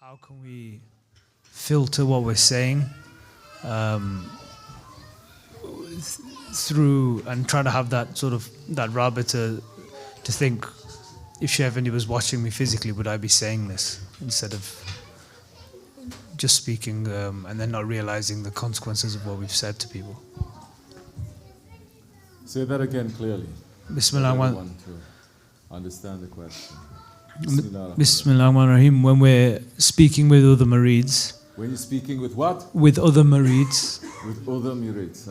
How can we filter what we're saying through and try to have that sort of that rabita to think, if Shaykh Effendi was watching me physically, would I be saying this instead of just speaking and then not realizing the consequences of what we've said to people? Say that again clearly. Bismillahirrahmanirrahim. To understand the question. Bismillahirrahmanirrahim. When we're speaking with other marids. When you're speaking with what? With other marids. With other marids.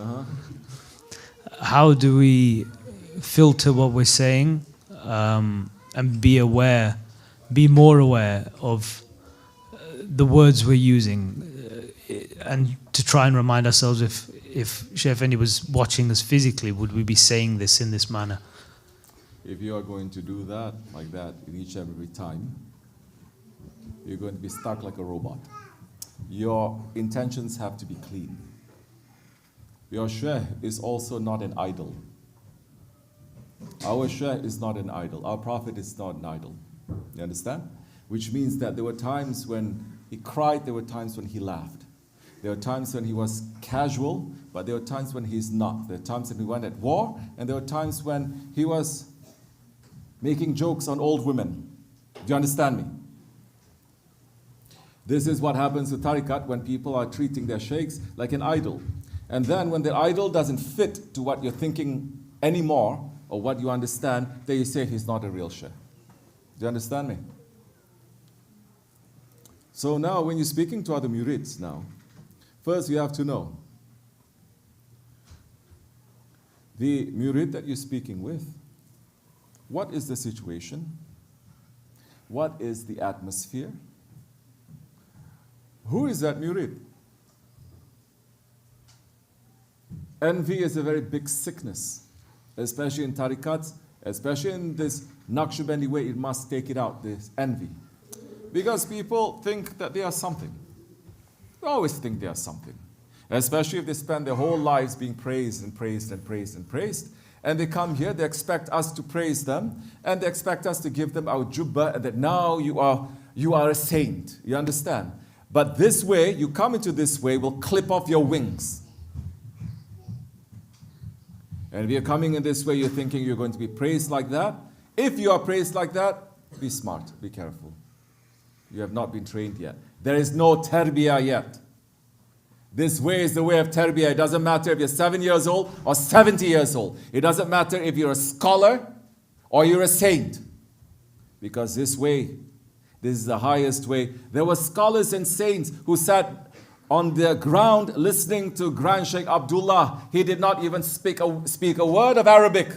How do we filter what we're saying and be more aware of the words we're using, and to try and remind ourselves if Shaykh Effendi was watching us physically, would we be saying this in this manner? If you are going to do that, like that, in each and every time, you're going to be stuck like a robot. Your intentions have to be clean. Your Shaykh is also not an idol. Our Shaykh is not an idol. Our Prophet is not an idol. You understand? Which means that there were times when he cried, there were times when he laughed. There were times when he was casual, but there were times when he's not. There were times when he went at war, and there were times when he was making jokes on old women. Do you understand me? This is what happens with tariqat when people are treating their sheikhs like an idol. And then when the idol doesn't fit to what you're thinking anymore, or what you understand, then you say he's not a real sheikh. Do you understand me? So now when you're speaking to other murids now, first you have to know the murid that you're speaking with, what is the situation? What is the atmosphere? Who is that murid? Envy is a very big sickness, especially in tariqats, especially in this Nakshibendi way, it must take it out, this envy. Because people think that they are something. They always think they are something. Especially if they spend their whole lives being praised and praised and praised and praised. And they come here, they expect us to praise them, and they expect us to give them our jubbah, and that now you are a saint. You understand? But this way, you come into this way, will clip off your wings. And if you're coming in this way, you're thinking you're going to be praised like that. If you are praised like that, be smart, be careful. You have not been trained yet. There is no tarbiyah yet. This way is the way of tarbiyah. It doesn't matter if you're 7 years old or 70 years old. It doesn't matter if you're a scholar or you're a saint. Because this way, this is the highest way. There were scholars and saints who sat on the ground listening to Grand Sheikh Abdullah. He did not even speak a word of Arabic.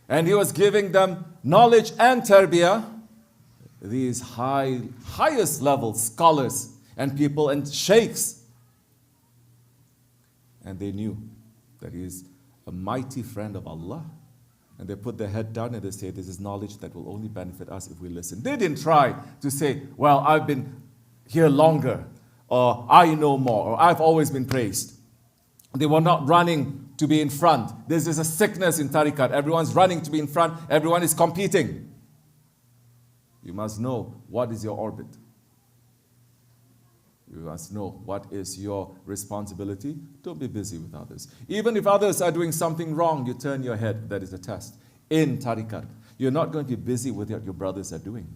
And he was giving them knowledge and tarbiyah. These highest level scholars and people and sheikhs. And they knew that he is a mighty friend of Allah. And they put their head down and they say, this is knowledge that will only benefit us if we listen. They didn't try to say, well, I've been here longer, or I know more, or I've always been praised. They were not running to be in front. This is a sickness in tariqat. Everyone's running to be in front. Everyone is competing. You must know what is your orbit. You must know what is your responsibility. Don't be busy with others. Even if others are doing something wrong, you turn your head. That is a test. In tariqat, you're not going to be busy with what your brothers are doing.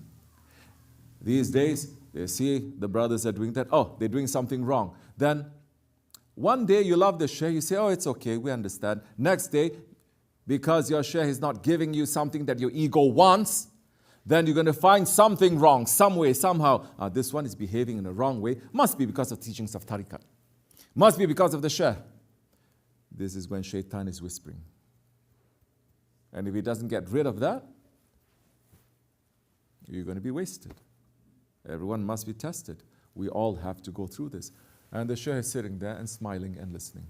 These days, they see the brothers are doing that. Oh, they're doing something wrong. Then, one day you love the shaykh, you say, oh, it's okay, we understand. Next day, because your shaykh is not giving you something that your ego wants, then you're going to find something wrong, some way, somehow. This one is behaving in a wrong way. Must be because of teachings of tariqat. Must be because of the shaykh. This is when shaitan is whispering. And if he doesn't get rid of that, you're going to be wasted. Everyone must be tested. We all have to go through this. And the shaykh is sitting there and smiling and listening.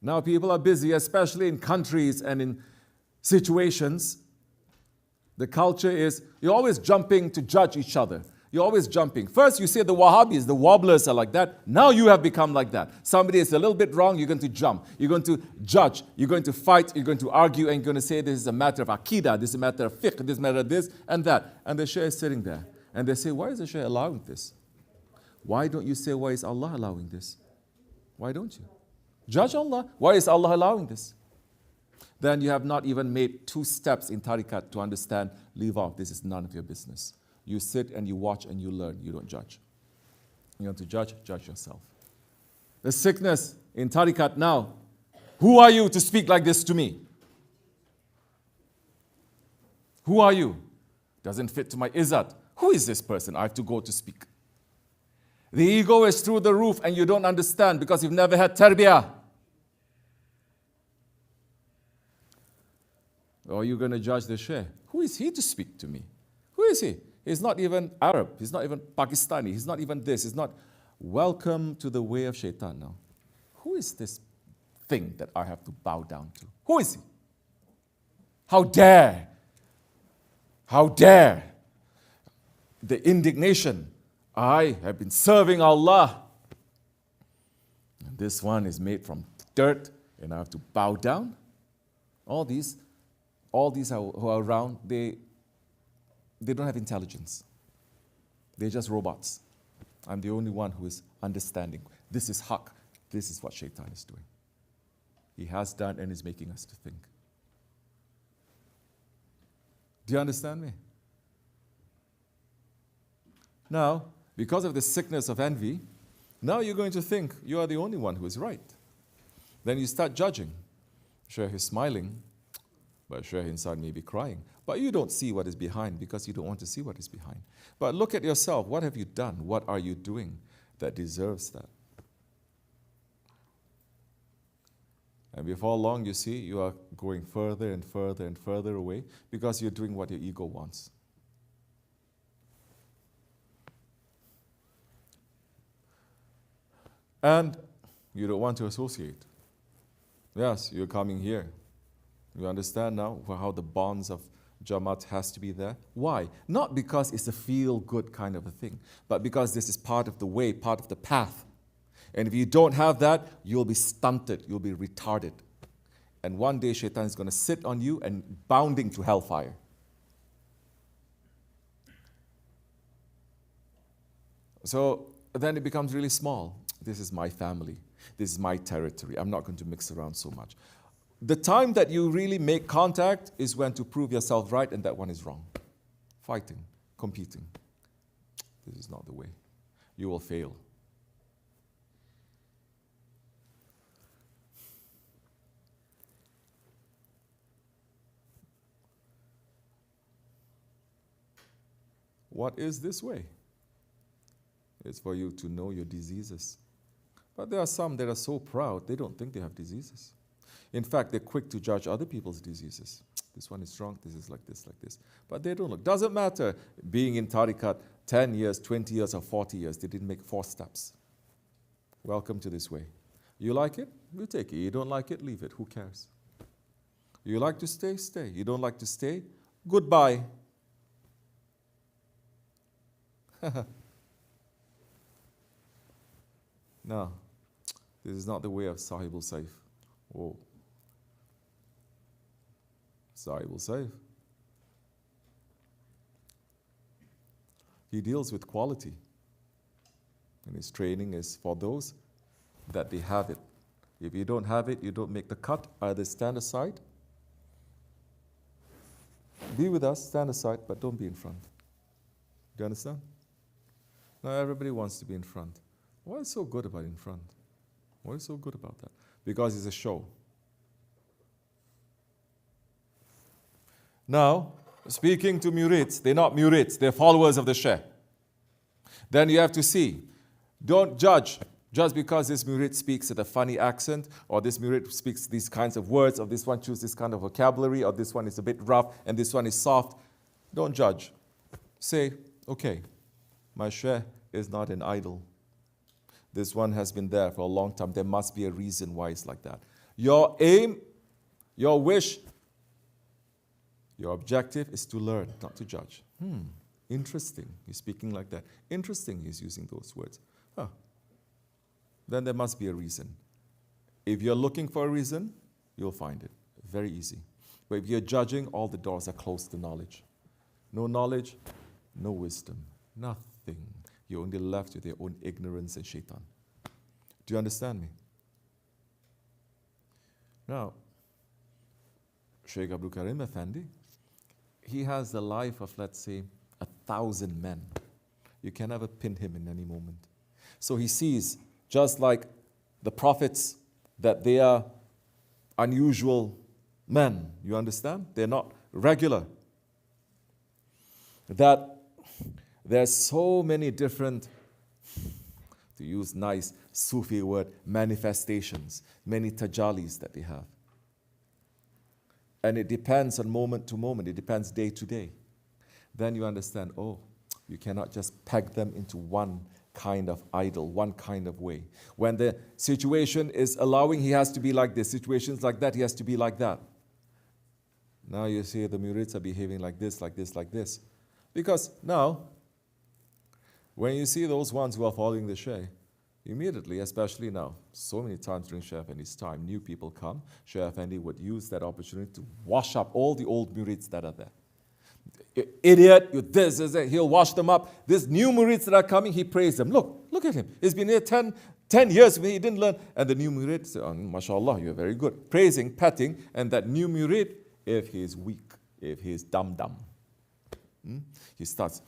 Now people are busy, especially in countries and in situations. The culture is, you're always jumping to judge each other. You're always jumping. First you say the Wahhabis, the wobblers are like that. Now you have become like that. Somebody is a little bit wrong, you're going to jump. You're going to judge. You're going to fight. You're going to argue. And you're going to say this is a matter of Aqidah. This is a matter of fiqh. This is a matter of this and that. And the Shaykh is sitting there. And they say, why is the Shaykh allowing this? Why don't you say, why is Allah allowing this? Why don't you? Judge Allah. Why is Allah allowing this? Then you have not even made 2 steps in tariqat to understand, leave off. This is none of your business. You sit and you watch and you learn. You don't judge. You want to judge? Judge yourself. The sickness in tariqat now. Who are you to speak like this to me? Who are you? Doesn't fit to my izzat. Who is this person I have to go to speak? The ego is through the roof and you don't understand because you've never had tarbiyah. Or you're going to judge the Shaykh. Who is he to speak to me? Who is he? He's not even Arab. He's not even Pakistani. He's not even this. He's not. Welcome to the way of shaitan now. Who is this thing that I have to bow down to? Who is he? How dare? How dare? The indignation. I have been serving Allah. And this one is made from dirt and I have to bow down. All these who are around, they don't have intelligence. They're just robots. I'm the only one who is understanding. This is haqq. This is what shaitan is doing. He has done and is making us to think. Do you understand me? Now, because of the sickness of envy, now you're going to think you are the only one who is right. Then you start judging. Shaykh is smiling, but Shaykh inside may be crying. But you don't see what is behind because you don't want to see what is behind. But look at yourself. What have you done? What are you doing that deserves that? And before long, you see, you are going further and further and further away because you're doing what your ego wants. And you don't want to associate. Yes, you're coming here. You understand now how the bonds of Jamaat has to be there? Why? Not because it's a feel-good kind of a thing, but because this is part of the way, part of the path. And if you don't have that, you'll be stunted, you'll be retarded. And one day shaitan is going to sit on you and bounding to hellfire. So then it becomes really small. This is my family. This is my territory. I'm not going to mix around so much. The time that you really make contact is when to prove yourself right and that one is wrong. Fighting, competing. This is not the way. You will fail. What is this way? It's for you to know your diseases. But there are some that are so proud, they don't think they have diseases. In fact, they're quick to judge other people's diseases. This one is strong, this is like this, like this. But they don't look. Doesn't matter being in tariqat 10 years, 20 years, or 40 years. They didn't make 4 steps. Welcome to this way. You like it? You take it. You don't like it? Leave it. Who cares? You like to stay? Stay. You don't like to stay? Goodbye. No, this is not the way of SahibulSaif. Oh. SahibulSaif. He deals with quality. And his training is for those that they have it. If you don't have it, you don't make the cut. Either stand aside. Be with us, stand aside, but don't be in front. Do you understand? Now everybody wants to be in front. What is so good about in front? What is so good about that? Because it's a show. Now, speaking to murids, they're not murids, they're followers of the Shaykh. Then you have to see, don't judge just because this murid speaks with a funny accent, or this murid speaks these kinds of words, or this one chooses this kind of vocabulary, or this one is a bit rough, and this one is soft. Don't judge. Say, okay, my Shaykh is not an idol. This one has been there for a long time. There must be a reason why it's like that. Your aim, your wish, your objective is to learn, not to judge. Interesting. He's speaking like that. Interesting, he's using those words. Huh. Then there must be a reason. If you're looking for a reason, you'll find it. Very easy. But if you're judging, all the doors are closed to knowledge. No knowledge, no wisdom. Nothing. You're only left with your own ignorance and shaitan. Do you understand me? Now, Shaykh Abdulkerim Efendi, he has the life of, let's say, 1,000 men. You can never pin him in any moment. So he sees, just like the prophets, that they are unusual men. You understand? They're not regular. That there's so many different, to use nice Sufi word, manifestations, many tajallis that they have. And it depends on moment to moment. It depends day to day. Then you understand, oh, you cannot just peg them into one kind of idol, one kind of way. When the situation is allowing, he has to be like this. Situations like that, he has to be like that. Now you see the murids are behaving like this, like this, like this. Because now, when you see those ones who are following the Shaykh, immediately, especially now, so many times during Shaykh Effendi's time, new people come, Shaykh Effendi would use that opportunity to wash up all the old murids that are there. Idiot, you this, that. He'll wash them up. These new murids that are coming, he praise them. Look at him. He's been here 10 years, he didn't learn. And the new murid says, oh, mashallah, you're very good. Praising, patting, and that new murid, if he is weak, if he is dumb, he starts,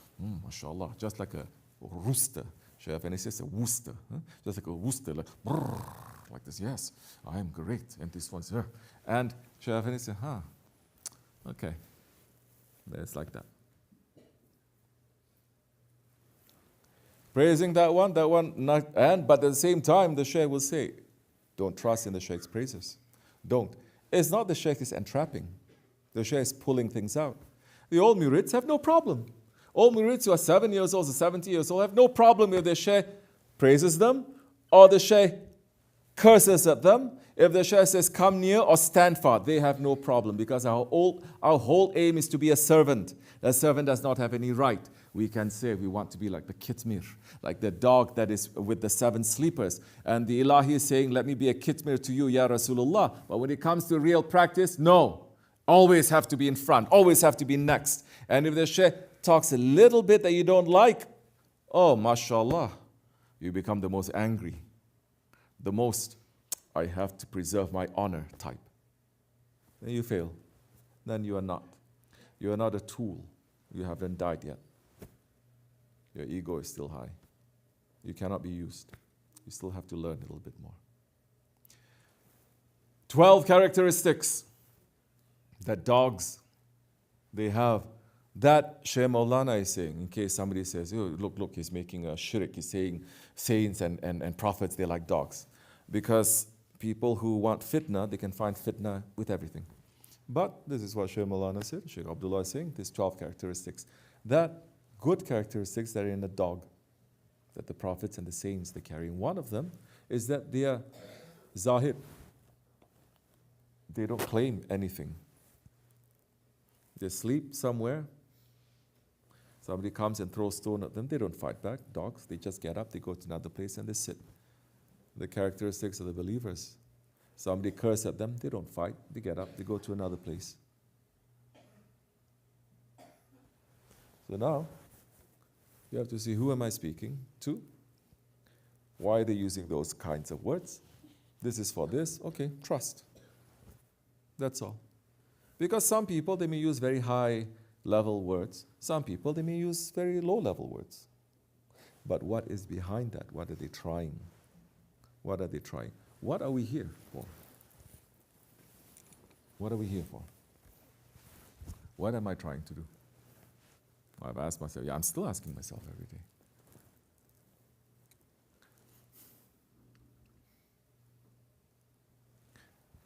mashallah, just like a rooster. Shaykh Effendi says a wooster, just like a wooster, like this. Yes, I am great. And this one's here. And Shaykh Effendi says, okay. It's like that. Praising that one, not, but at the same time, the Shaykh will say, don't trust in the Shaykh's praises. Don't. It's not the Shaykh is entrapping. The Shaykh is pulling things out. The old murids have no problem. Old murids who are 7 years old or 70 years old have no problem if the Shaykh praises them or the Shaykh curses at them. If the Shaykh says, come near or stand far, they have no problem because our whole aim is to be a servant. The servant does not have any right. We can say we want to be like the kitmir, like the dog that is with the 7 sleepers. And the Ilahi is saying, let me be a kitmir to you, Ya Rasulullah. But when it comes to real practice, no. Always have to be in front, always have to be next. And if the Shaykh talks a little bit that you don't like, oh, mashallah, you become the most angry, the most, I have to preserve my honor type. Then you fail. Then you are not. You are not a tool. You haven't died yet. Your ego is still high. You cannot be used. You still have to learn a little bit more. 12 characteristics that dogs, they have. That Shaykh Maulana is saying, in case somebody says, oh, look, he's making a shirk. He's saying saints and prophets, they're like dogs. Because people who want fitna, they can find fitna with everything. But this is what Shaykh Maulana said, Shaykh Abdullah is saying, these 12 characteristics. That good characteristics that are in a dog, that the prophets and the saints, they carry. One of them is that they are zahid. They don't claim anything. They sleep somewhere. Somebody comes and throws stone at them. They don't fight back. Dogs, they just get up, they go to another place and they sit. The characteristics of the believers. Somebody curse at them, they don't fight. They get up, they go to another place. So now, you have to see, who am I speaking to? Why are they using those kinds of words? This is for this. Okay, trust. That's all. Because some people, they may use very high-level words. Some people, they may use very low-level words. But what is behind that? What are they trying? What are they trying? What are we here for? What are we here for? What am I trying to do? I've asked myself, I'm still asking myself every day.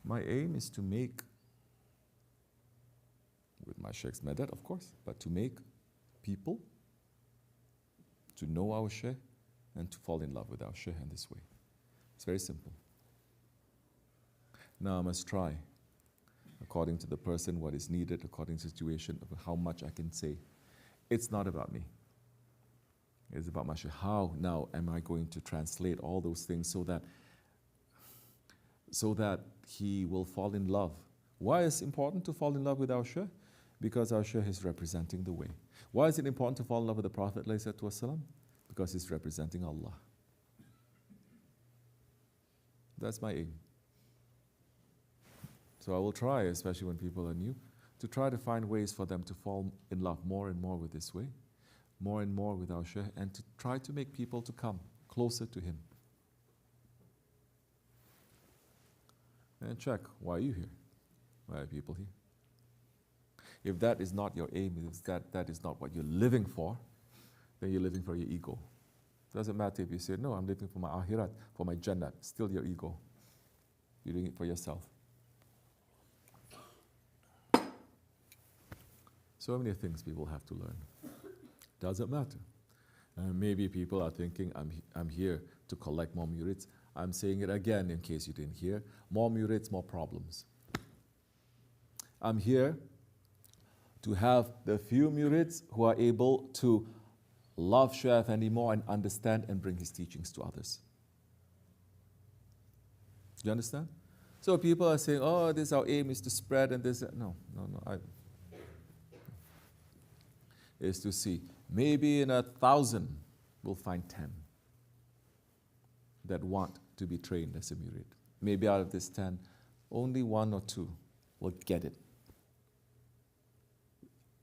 My aim is to make, with my Shaykh's madad, of course, but to make people to know our Shaykh and to fall in love with our Shaykh in this way. It's very simple. Now I must try, according to the person, what is needed, according to the situation, how much I can say. It's not about me. It's about my Shaykh. How now am I going to translate all those things so that he will fall in love? Why is it important to fall in love with our Shaykh? Because our Shaykh is representing the way. Why is it important to fall in love with the Prophet ﷺ? Because he's representing Allah. That's my aim. So I will try, especially when people are new, to try to find ways for them to fall in love more and more with this way, more and more with our Shaykh, and to try to make people to come closer to him. And check, why are you here? Why are people here? If that is not your aim, if that is not what you're living for, then you're living for your ego. It doesn't matter if you say, no, I'm living for my akhirat, for my jannah. Still your ego. You're doing it for yourself. So many things people have to learn. Doesn't matter. Maybe people are thinking, I'm here to collect more murids. I'm saying it again in case you didn't hear. More murids, more problems. I'm here to have the few murids who are able to love Shaykh Effendi more and understand and bring his teachings to others. Do you understand? So people are saying, oh, this our aim is to spread and this. No. Is to see, maybe in 1,000 we'll find 10 that want to be trained as a murid. Maybe out of this 10, only 1 or 2 will get it.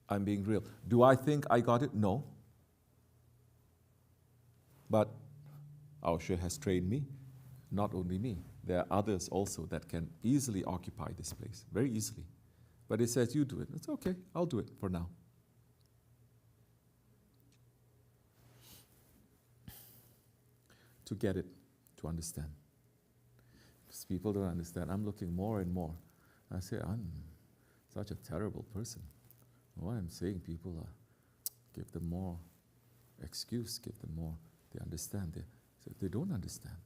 I'm being real. Do I think I got it? No. But our Shaykh has trained me, not only me. There are others also that can easily occupy this place, very easily. But he says, you do it. It's okay, I'll do it for now. To get it, to understand. Because people don't understand. I'm looking more and more. I say, I'm such a terrible person. Why I'm saying people give them more excuse, give them more. They understand. They don't understand.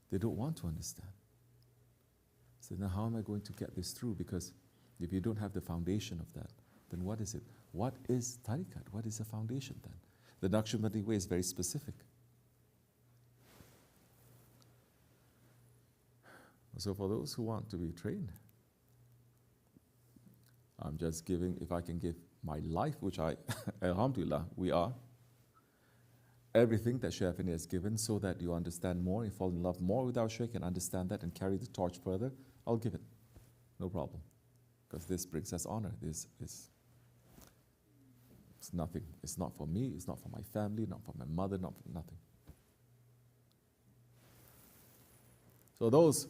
They don't want to understand. So now how am I going to get this through? Because if you don't have the foundation of that, then what is it? What is tariqat? What is the foundation then? The Nakshibendi way is very specific. So for those who want to be trained, I'm just giving, if I can give my life, which I, alhamdulillah, we are, everything that Shaykh Effendi has given so that you understand more, you fall in love more with our Shaykh and understand that and carry the torch further, I'll give it. No problem. Because this brings us honor. This is it's nothing. It's not for me, it's not for my family, not for my mother, not for nothing. So those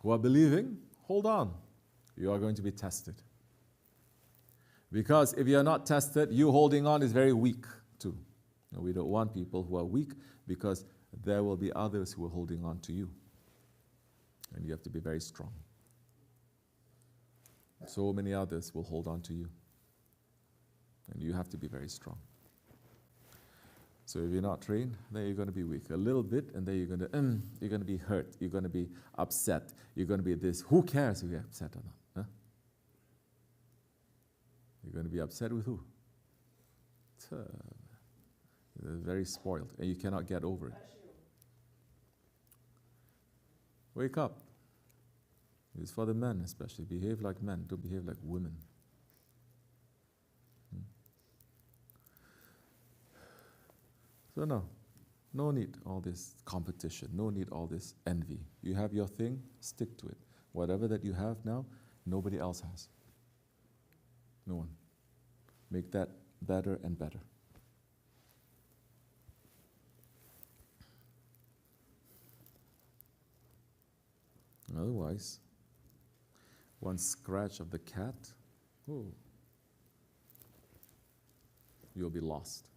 who are believing, hold on. You are going to be tested. Because if you are not tested, you holding on is very weak too. And we don't want people who are weak because there will be others who are holding on to you. And you have to be very strong. So many others will hold on to you. And you have to be very strong. So if you're not trained, then you're going to be weak. A little bit, and then you're going to be hurt. You're going to be upset. You're going to be this. Who cares if you're upset or not? Huh? You're going to be upset with who? Very spoiled, and you cannot get over it. Wake up. It's for the men especially. Behave like men. Don't behave like women. So no need all this competition, no need all this envy. You have your thing, stick to it. Whatever that you have now, nobody else has. No one. Make that better and better. Otherwise, one scratch of the cat, you'll be lost.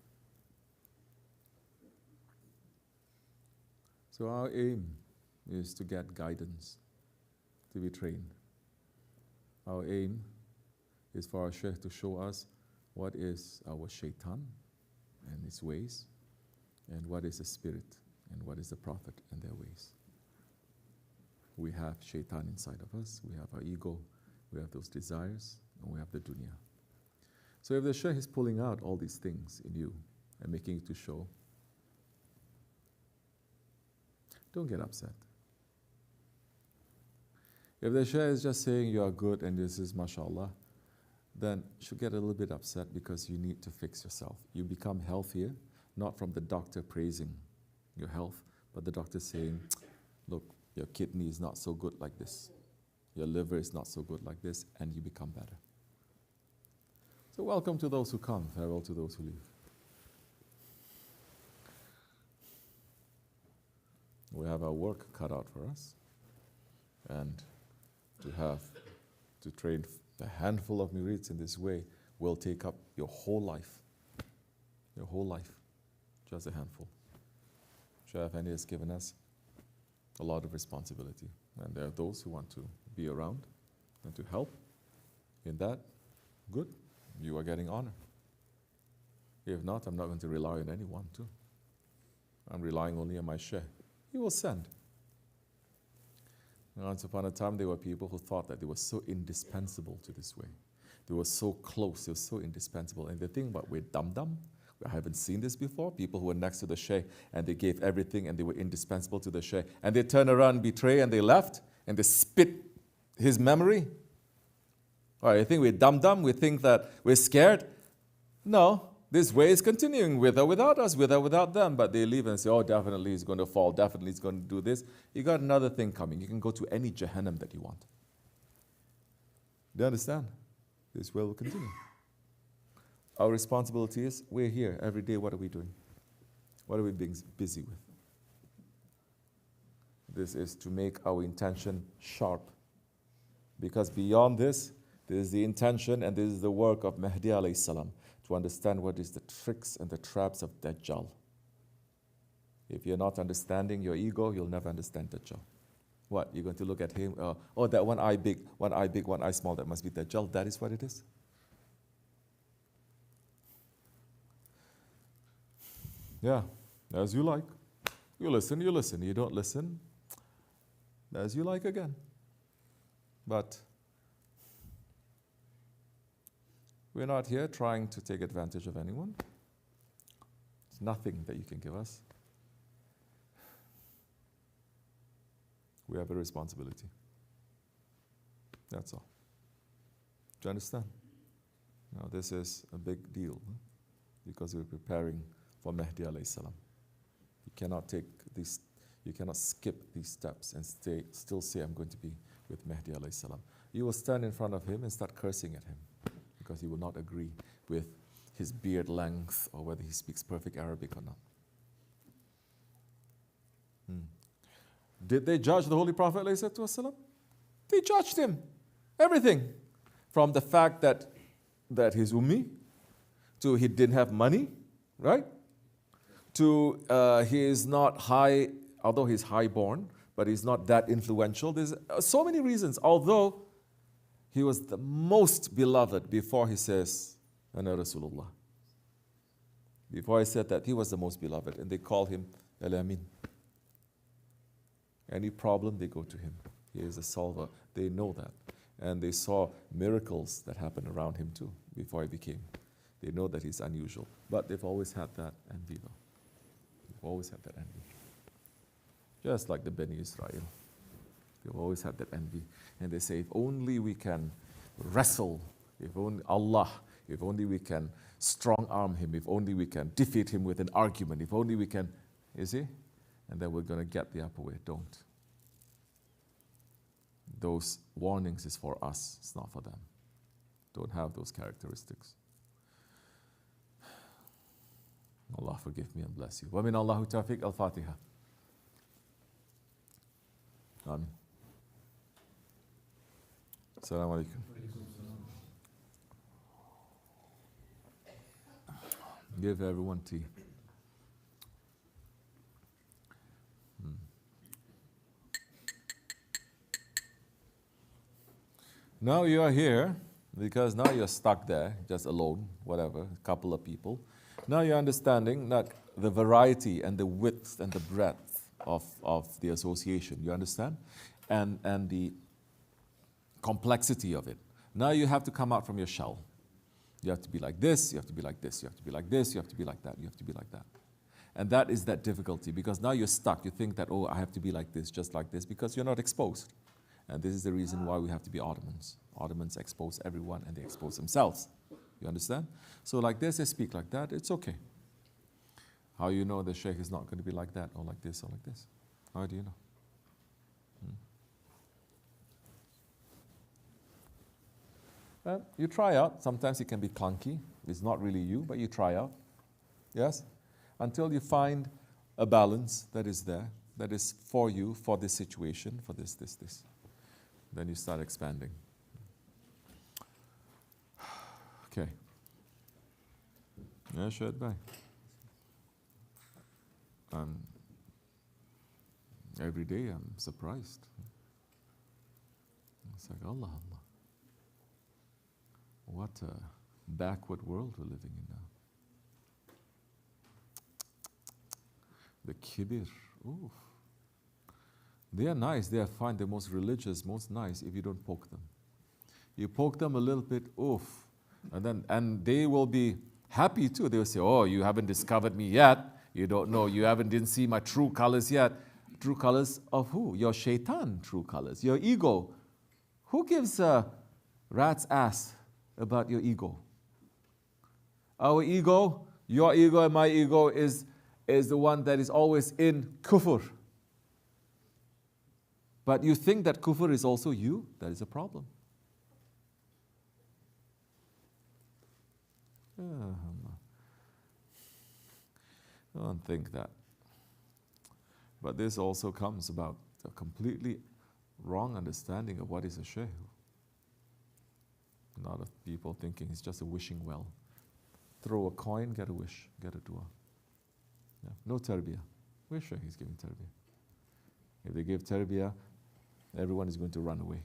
So our aim is to get guidance, to be trained. Our aim is for our Shaykh to show us what is our shaitan and his ways, and what is the spirit, and what is the Prophet and their ways. We have shaitan inside of us, we have our ego, we have those desires, and we have the dunya. So if the Shaykh is pulling out all these things in you and making it to show, don't get upset. If the Shaykh is just saying you are good and this is mashallah, then you should get a little bit upset because you need to fix yourself. You become healthier, not from the doctor praising your health, but the doctor saying, look, your kidney is not so good like this. Your liver is not so good like this, and you become better. So welcome to those who come, farewell to those who leave. We have our work cut out for us, and to train a handful of murids in this way will take up your whole life. Your whole life. Just a handful. Shaykh Efendi has given us a lot of responsibility. And there are those who want to be around and to help in that. Good. You are getting honor. If not, I'm not going to rely on anyone too. I'm relying only on my Shaykh. He will send. Once upon a time, there were people who thought that they were so indispensable to this way. They were so close, they were so indispensable. And the thing about we're dum-dum, I haven't seen this before. People who were next to the Shaykh and they gave everything and they were indispensable to the Shaykh. And they turned around, betray, and they left and they spit his memory. All right, I think we're dum-dum, we think that we're scared. No, this way is continuing with or without us, with or without them. But they leave and say, oh, definitely he's going to fall, definitely he's going to do this. You got another thing coming. You can go to any Jahannam that you want. Do you understand? This way will continue. Our responsibility is, we're here every day. What are we doing? What are we being busy with? This is to make our intention sharp. Because beyond this is the intention and this is the work of Mahdi alayhi salam, to understand what is the tricks and the traps of Dajjal. If you're not understanding your ego, you'll never understand Dajjal. What? You're going to look at him, oh, that one eye big, one eye small, that must be Dajjal. That is what it is. Yeah, as you like. You listen. You don't listen, as you like again. But we're not here trying to take advantage of anyone. There's nothing that you can give us. We have a responsibility. That's all. Do you understand? Now this is a big deal because we're preparing for Mahdi alayhi salam. You cannot skip these steps and still say I'm going to be with Mahdi alayhi salam. You will stand in front of him and start cursing at him because he will not agree with his beard length or whether he speaks perfect Arabic or not. Did they judge the Holy Prophet alayhi salatu? They judged him. Everything. From the fact that he's ummi, to he didn't have money, right? To he is not high, although he's high-born, but he's not that influential. There's so many reasons. Although he was the most beloved before he says, Ana Rasulullah. Before he said that, he was the most beloved. And they call him Al-Amin. Any problem, they go to him. He is a solver. They know that. And they saw miracles that happened around him too, before he became. They know that he's unusual. But they've always had that envy though. They've always had that envy. Just like the Bani Israel. They've always had that envy. And they say, if only we can wrestle, if only Allah, if only we can strong arm him, if only we can defeat him with an argument, if only we can, you see? And then we're going to get the upper way. Don't. Those warnings is for us, it's not for them. Don't have those characteristics. Allah forgive me and bless you. Wa min Allahu tawfiq al-Fatiha. Amen. Assalamu alaikum. Give everyone tea. Now you are here because now you're stuck there, just alone, whatever, a couple of people. Now you're understanding that the variety and the width and the breadth of the association, you understand? And the complexity of it. Now you have to come out from your shell. You have to be like this, you have to be like this, you have to be like this, you have to be like that, you have to be like that. And that is that difficulty, because now you're stuck. You think that, oh, I have to be like this, just like this, because you're not exposed. And this is the reason why we have to be Ottomans. Ottomans expose everyone and they expose themselves. You understand? So like this, they speak like that, it's okay. How you know the Shaykh is not going to be like that, or like this, or like this? How do you know? You try out. Sometimes it can be clunky. It's not really you, but you try out. Yes? Until you find a balance that is there, that is for you, for this situation, for this. Then you start expanding. Okay. Yeah, Shaykh bhai. Every day I'm surprised. It's like, Allah. What a backward world we're living in now. The kibir, oof. They are nice, they are fine, they're most religious, most nice if you don't poke them. You poke them a little bit, oof. And they will be happy too. They will say, oh, you haven't discovered me yet. You don't know, didn't see my true colors yet. True colors of who? Your shaitan true colors, your ego. Who gives a rat's ass about your ego? Our ego, your ego and my ego is the one that is always in kufr. But you think that kufr is also you? That is a problem. Don't think that. But this also comes about a completely wrong understanding of what is a shaykh. A lot of people thinking it's just a wishing well. Throw a coin, get a wish, get a dua. Yeah. No tarbiyah. We're sure he's giving tarbiyah. If they give tarbiyah, everyone is going to run away.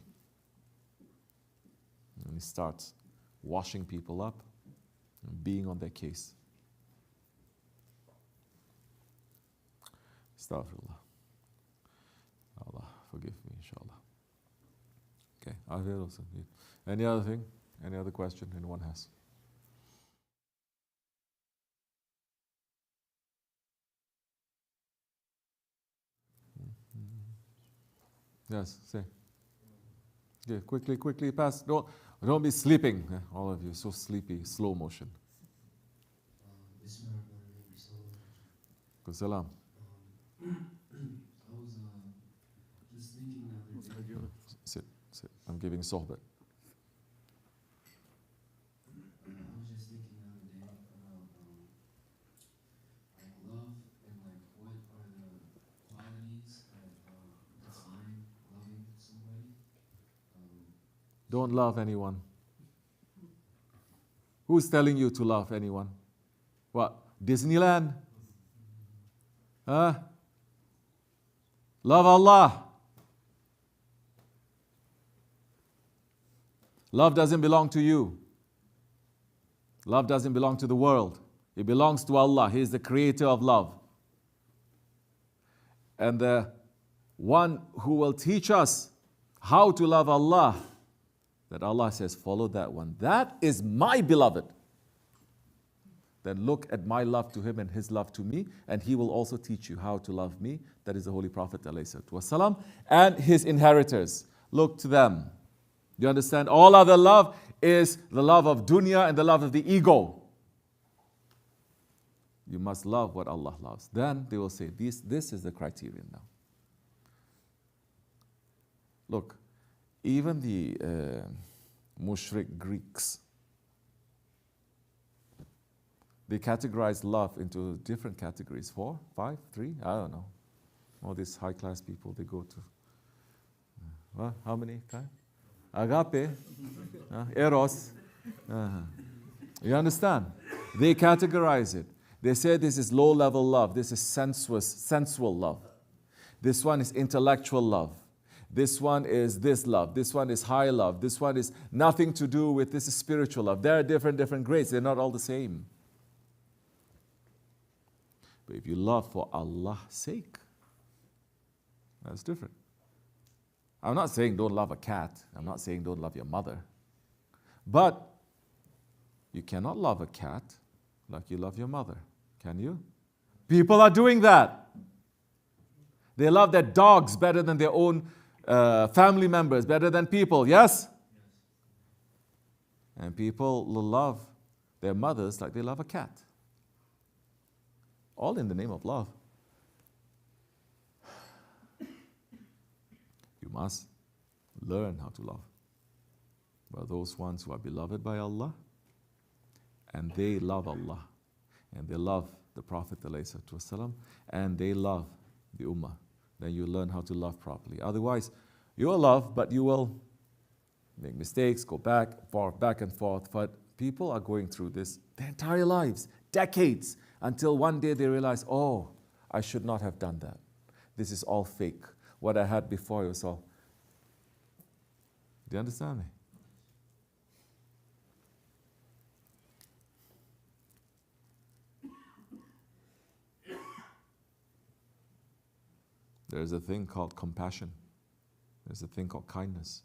And he starts washing people up and being on their case. Astaghfirullah. Allah, forgive me, inshallah. Okay, I'll hear also. Any other thing? Any other question anyone has? Yes, say. Okay, quickly pass. Don't be sleeping. All of you, so sleepy, slow motion. Good salam. I was just thinking the other day. Sit. I'm giving sohbet. I was just thinking the other day about love and what are the qualities that define loving somebody. Don't love anyone. Who's telling you to love anyone? What? Disneyland? Huh? Love Allah. Love doesn't belong to you. Love doesn't belong to the world. It belongs to Allah. He is the creator of love. And the one who will teach us how to love Allah, that Allah says, follow that one. That is my beloved. Then look at my love to him and his love to me, and he will also teach you how to love me. That is the Holy Prophet ﷺ, and his inheritors. Look to them. Do you understand? All other love is the love of dunya and the love of the ego. You must love what Allah loves. Then they will say, this is the criterion now. Look, even the mushrik Greeks, they categorize love into different categories. 4, 5, 3, I don't know. All these high class people, they go to, how many kinds? Agape, eros. You understand? They categorize it. They say this is low level love. This is sensual love. This one is intellectual love. This one is this love. This one is high love. This one is nothing to do with this is spiritual love. There are different grades. They're not all the same. But if you love for Allah's sake, that's different. I'm not saying don't love a cat. I'm not saying don't love your mother. But You cannot love a cat like you love your mother, can you? People are doing that. They love their dogs better than their own family members, better than people, yes? And people will love their mothers like they love a cat. All in the name of love. You must learn how to love. But those ones who are beloved by Allah, and they love Allah, and they love the Prophet ﷺ, and they love the Ummah, then you learn how to love properly. Otherwise, you will love, but you will make mistakes, go back and forth. But people are going through this their entire lives, decades, until one day they realize, oh, I should not have done that. This is all fake. What I had before was all. Do you understand me? There's a thing called compassion. There's a thing called kindness.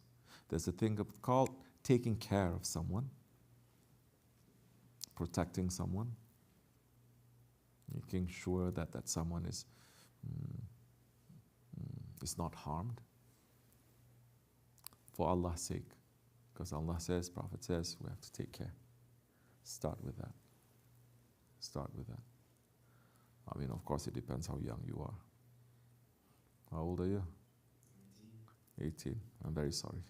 There's a thing called taking care of someone, protecting someone, making sure that someone is not harmed for Allah's sake. Because Allah says, Prophet says, we have to take care. Start with that. Start with that. I mean, of course, it depends how young you are. How old are you? 18. I'm very sorry.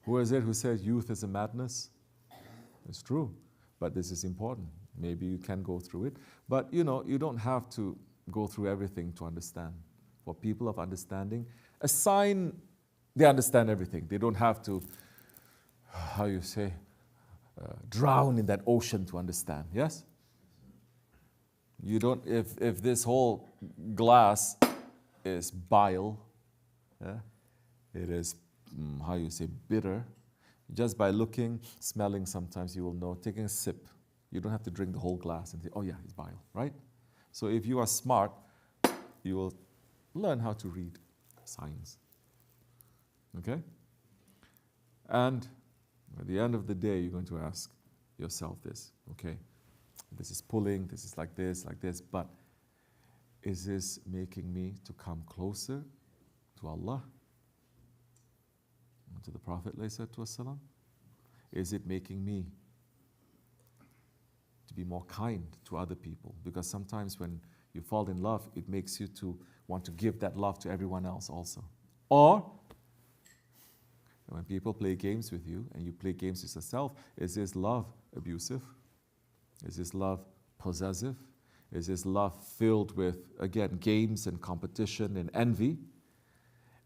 Who is it who says youth is a madness? It's true, but this is important. Maybe you can go through it, but you don't have to go through everything to understand. For people of understanding, assign they understand everything. They don't have to, drown in that ocean to understand. Yes? You don't, if this whole glass is bile, yeah, it is, bitter, just by looking, smelling sometimes you will know, taking a sip, you don't have to drink the whole glass and say, oh yeah, it's bile, right? So if you are smart, you will learn how to read signs, okay? And at the end of the day, you're going to ask yourself this, okay? This is pulling, this is like this, but is this making me to come closer to Allah, to the Prophet ﷺ? Is it making me to be more kind to other people? Because sometimes when you fall in love, it makes you to want to give that love to everyone else also. Or when people play games with you and you play games with yourself, is this love abusive? Is this love possessive? Is this love filled with, again, games and competition and envy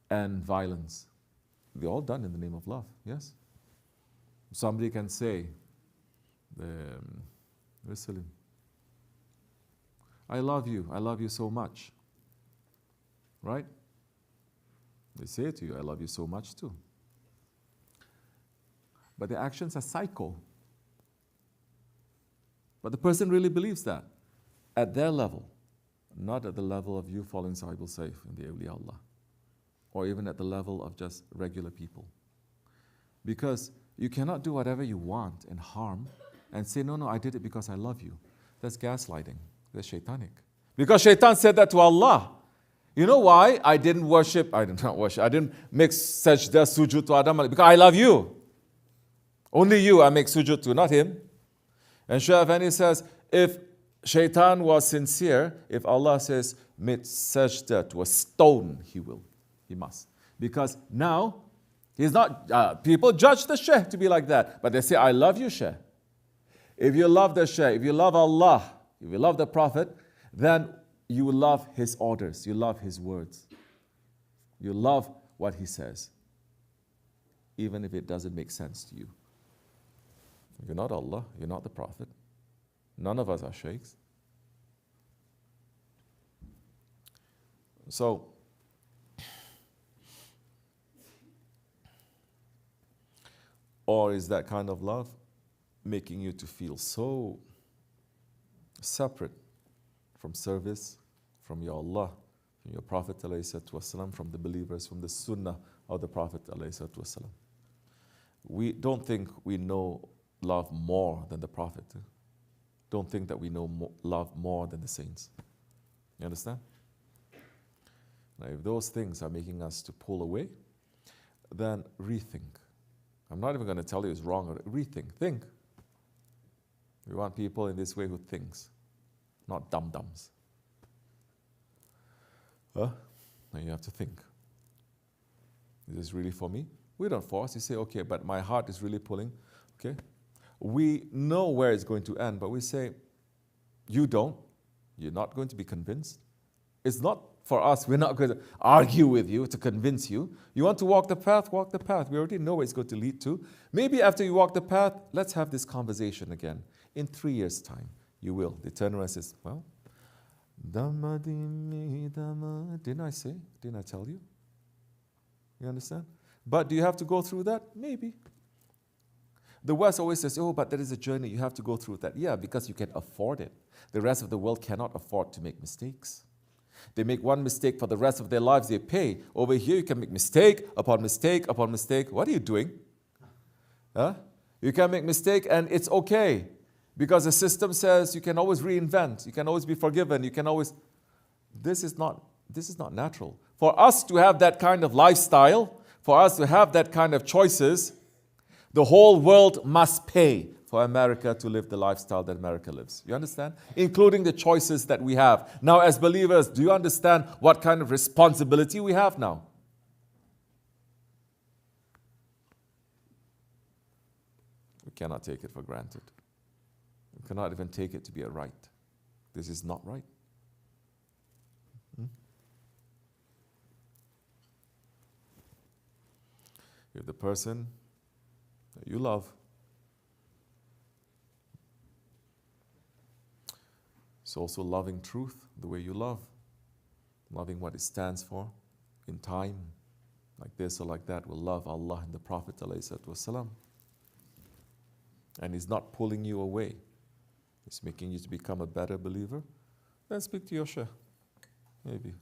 and violence? They're all done in the name of love, yes? Somebody can say, I love you so much. Right? They say to you, I love you so much too. But their actions are psycho. But the person really believes that at their level, not at the level of you following SahibulSaif in the awliya Allah, or even at the level of just regular people. Because you cannot do whatever you want and harm and say, no, I did it because I love you. That's gaslighting. That's shaitanic. Because shaitan said that to Allah. You know why I didn't make sajda sujud to Adam? Because I love you. Only you I make sujud to, not him. And Shaykh Efendi says, if shaitan was sincere, if Allah says, make sajda to a stone, he must. Because now, he's not, people judge the Shaykh to be like that. But they say, I love you, Shaykh. If you love the Shaykh, if you love Allah, if you love the Prophet, then you love his orders, you love his words. You love what he says, even if it doesn't make sense to you. You're not Allah, you're not the Prophet. None of us are sheikhs. So, or is that kind of love making you to feel so separate from service, from your Allah, from your Prophet ﷺ, from the believers, from the Sunnah of the Prophet ﷺ? We don't think we know love more than the Prophet. Don't think that we know love more than the saints. You understand? Now, if those things are making us to pull away, then rethink. I'm not even going to tell you it's wrong. Or rethink. Think. We want people in this way who thinks, not dum-dums. Now you have to think. Is this really for me? We don't force. You say, okay, but my heart is really pulling. Okay. We know where it's going to end, but we say, you don't. You're not going to be convinced. It's not for us. We're not going to argue with you to convince you. You want to walk the path, walk the path. We already know where it's going to lead to. Maybe after you walk the path, let's have this conversation again. In 3 years' time, you will. The turn around and says, well, didn't I say? Didn't I tell you? You understand? But do you have to go through that? Maybe. The West always says, oh, but there is a journey. You have to go through that. Yeah, because you can afford it. The rest of the world cannot afford to make mistakes. They make one mistake for the rest of their lives, they pay. Over here, you can make mistake upon mistake upon mistake. What are you doing? Huh? You can make mistake and it's okay. Because the system says you can always reinvent. You can always be forgiven. You can always... This is not natural. For us to have that kind of lifestyle, for us to have that kind of choices, the whole world must pay for America to live the lifestyle that America lives. You understand? Including the choices that we have. Now, as believers, do you understand what kind of responsibility we have now? We cannot take it for granted. We cannot even take it to be a right. This is not right. If the person that you love is also loving truth the way you love, loving what it stands for in time, like this or like that, will love Allah and the Prophet ﷺ, and is not pulling you away, it's making you to become a better believer, then speak to your Shaykh, maybe.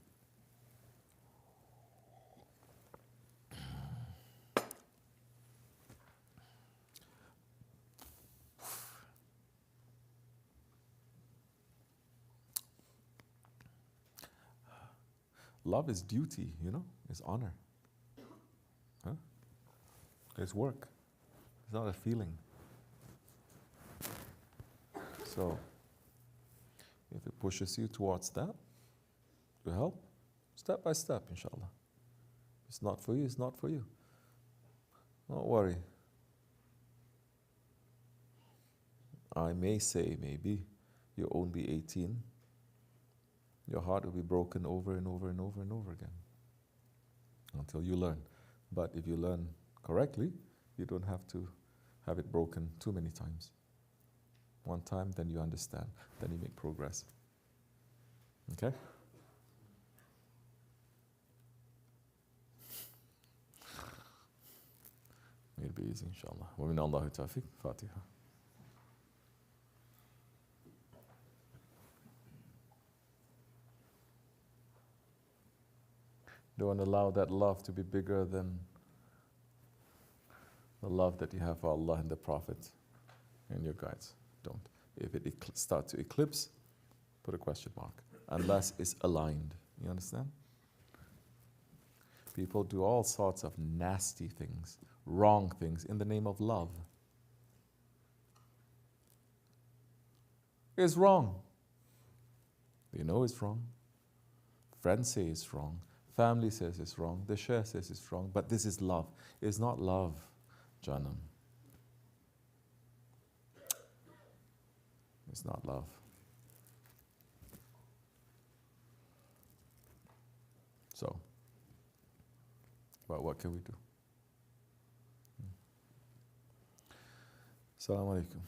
Love is duty, it's honor. Huh? It's work. It's not a feeling. So, if it pushes you towards that, to help, step by step, inshallah. It's not for you, it's not for you. Don't worry. I may say, maybe, you're only 18. Your heart will be broken over and over and over and over again until you learn. But if you learn correctly, you don't have to have it broken too many times. One time, then you understand. Then you make progress. Okay? May it be easy, inshallah. Wa min Allahi tawfiq. Fatiha. Don't allow that love to be bigger than the love that you have for Allah and the Prophet and your guides. Don't. If it starts to eclipse, put a question mark. Unless it's aligned. You understand? People do all sorts of nasty things, wrong things in the name of love. It's wrong. They know it's wrong. Friends say it's wrong. Family says it's wrong. The Shaykh says it's wrong. But this is love. It's not love, Janam. It's not love. So, but what can we do? Assalamu alaikum.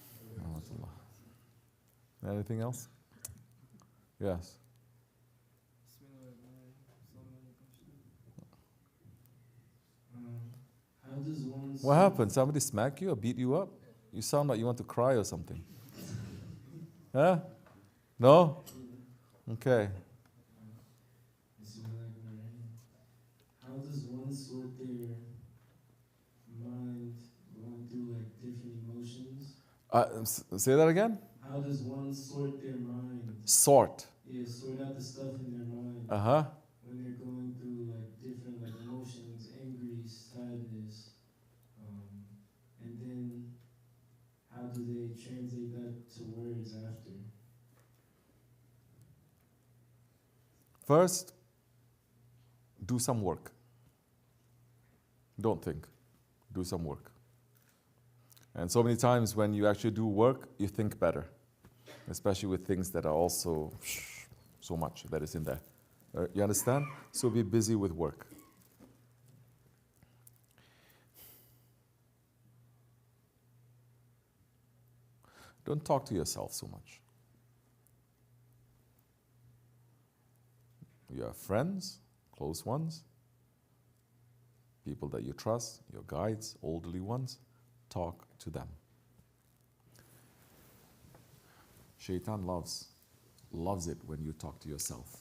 Anything else? Yes. What happened? Somebody smack you or beat you up? You sound like you want to cry or something. Huh? No? Okay. How does one sort their mind, Say that again? How does one sort their mind? Sort. Yeah, sort out the stuff in their mind Uh-huh. when they're going through like different like emotions, angry, sadness, and then how do they translate that to words after? First, do some work. Don't think. Do some work. And so many times when you actually do work, you think better, especially with things that are also so much that is in there. You understand? So be busy with work. Don't talk to yourself so much. You have friends, close ones, people that you trust, your guides, elderly ones. Talk to them. Shaitan loves it when you talk to yourself.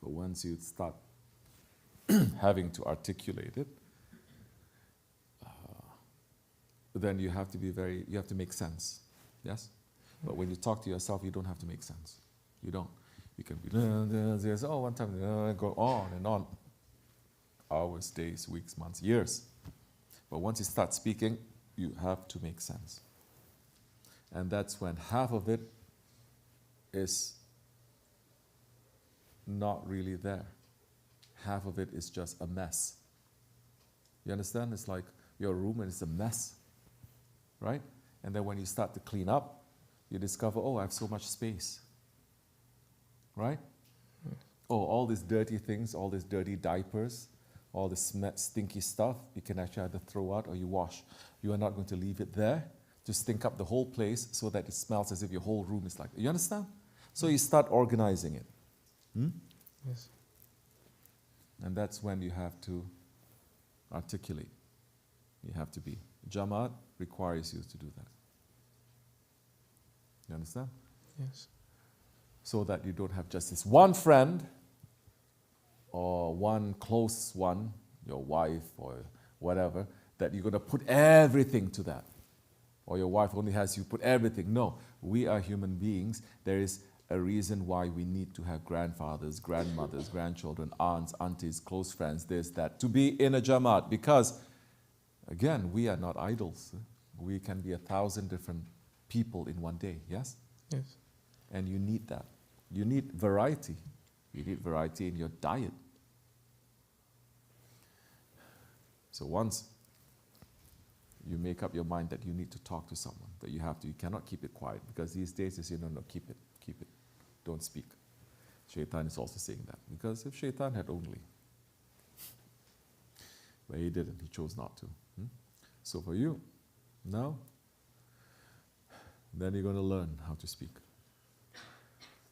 But once you start having to articulate it, then you have to make sense. Yes? But when you talk to yourself, you don't have to make sense. You don't. You can be, one time, go on and on. Hours, days, weeks, months, years. But once you start speaking, you have to make sense. And that's when half of it is not really there. Half of it is just a mess. You understand? It's like your room and it's a mess, right? And then when you start to clean up, you discover, oh, I have so much space, right? Oh, all these dirty things, all these dirty diapers, all this stinky stuff, you can actually either throw out or you wash. You are not going to leave it there to stink up the whole place so that it smells as if your whole room is like that. You understand? So you start organizing it. Yes. And that's when you have to articulate. You have to be. Jamaat requires you to do that. You understand? Yes. So that you don't have just this one friend or one close one, your wife or whatever, that you're going to put everything to that. Or your wife only has you put everything. No, we are human beings. There is a reason why we need to have grandfathers, grandmothers, grandchildren, aunts, aunties, close friends, this, that, to be in a Jamaat. Because, again, we are not idols. We can be 1,000 different people in one day, yes? Yes. And you need that. You need variety. You need variety in your diet. So once you make up your mind that you need to talk to someone, that you have to, you cannot keep it quiet, because these days they say, no, keep it, don't speak. Shaitan is also saying that, because if Shaitan had only, but he didn't, he chose not to. So for you, now, then you're going to learn how to speak.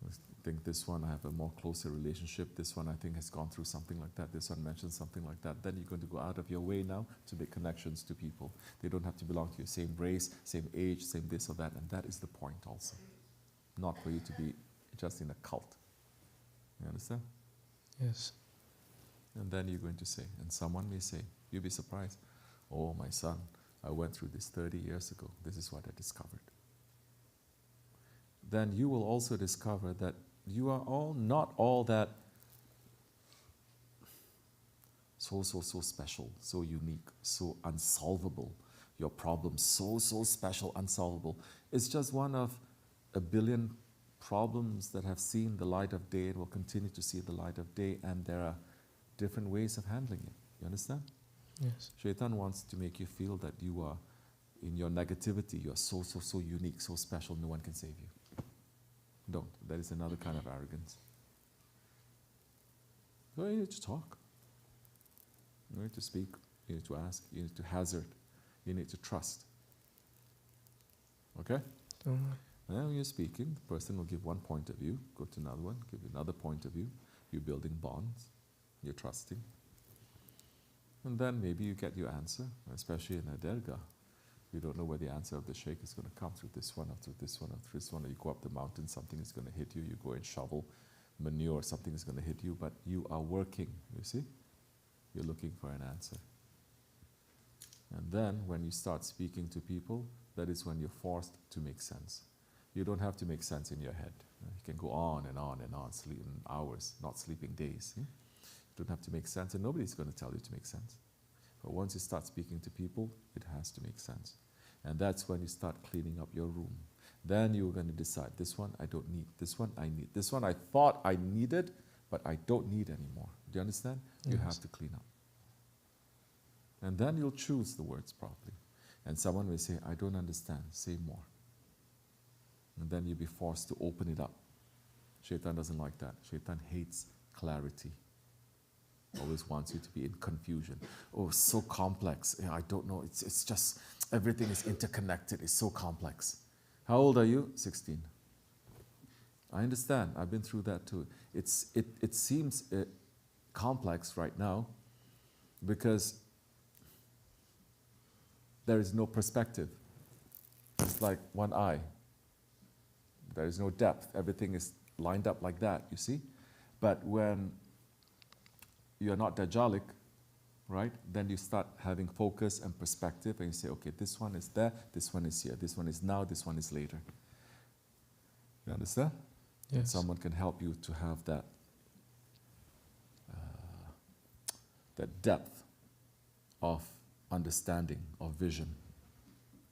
I think this one I have a more closer relationship, this one I think has gone through something like that, this one mentioned something like that. Then you're going to go out of your way now to make connections to people. They don't have to belong to your same race, same age, same this or that, and that is the point also. Not for you to be just in a cult. You understand? Yes. And then you're going to say, and someone may say, you'll be surprised, oh my son, I went through this 30 years ago, this is what I discovered. Then you will also discover that you are all not all that so special, so unique, so unsolvable. Your problem so special, unsolvable. It's just one of a billion problems that have seen the light of day and will continue to see the light of day, and there are different ways of handling it. You understand? Yes. Shaitan wants to make you feel that you are, in your negativity, you are so unique, so special, no one can save you. Don't. That is another kind of arrogance. So you need to talk. You need to speak. You need to ask. You need to hazard. You need to trust. Okay? Alright. And when you're speaking, the person will give one point of view, go to another one, give you another point of view. You're building bonds. You're trusting. And then maybe you get your answer, especially in a dergah. You don't know where the answer of the Shaykh is going to come, through this one or through this one or through this one. Or you go up the mountain, something is going to hit you. You go and shovel manure, something is going to hit you. But you are working, you see? You're looking for an answer. And then when you start speaking to people, that is when you're forced to make sense. You don't have to make sense in your head. You can go on and on and on, sleeping hours, not sleeping days. You don't have to make sense, and nobody's going to tell you to make sense. But once you start speaking to people, it has to make sense. And that's when you start cleaning up your room. Then you're going to decide, this one I don't need, this one I need, this one I thought I needed, but I don't need anymore. Do you understand? Yes. You have to clean up. And then you'll choose the words properly. And someone will say, I don't understand, say more. And then you'll be forced to open it up. Shaitan doesn't like that. Shaitan hates clarity. Always wants you to be in confusion. Oh, it's so complex. I don't know. It's just, everything is interconnected. It's so complex. How old are you? 16. I understand. I've been through that too. It seems complex right now because there is no perspective. It's like one eye. There is no depth. Everything is lined up like that, you see? But when you're not Dajjalic, right? Then you start having focus and perspective and you say, okay, this one is there, this one is here, this one is now, this one is later. You understand? Yes. And someone can help you to have that depth of understanding, of vision.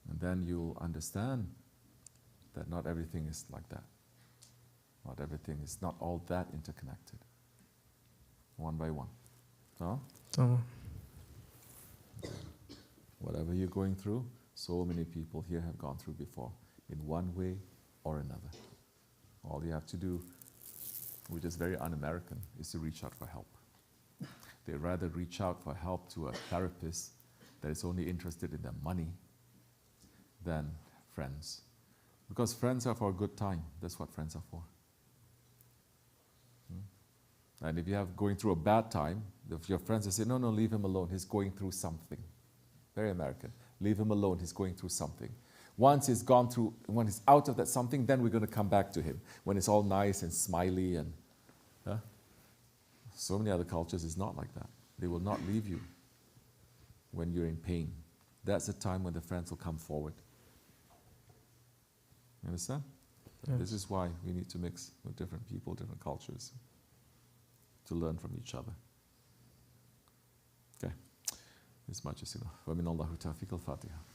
And then you'll understand that not everything is like that. Not everything is not all that interconnected. One by one. Huh? Whatever you're going through, so many people here have gone through before, in one way or another. All you have to do, which is very un-American, is to reach out for help. They rather reach out for help to a therapist that is only interested in their money than friends. Because friends are for a good time. That's what friends are for. And if you have going through a bad time, if your friends will say, no, leave him alone, he's going through something. Very American. Leave him alone, he's going through something. Once he's gone through, when he's out of that something, then we're going to come back to him. When it's all nice and smiley and... So many other cultures is not like that. They will not leave you when you're in pain. That's the time when the friends will come forward. You understand? Yes. This is why we need to mix with different people, different cultures, to learn from each other. Okay. As much as you know. وَمِنَ اللَّهُ تَوْفِيقُ الْفَاتِحَةِ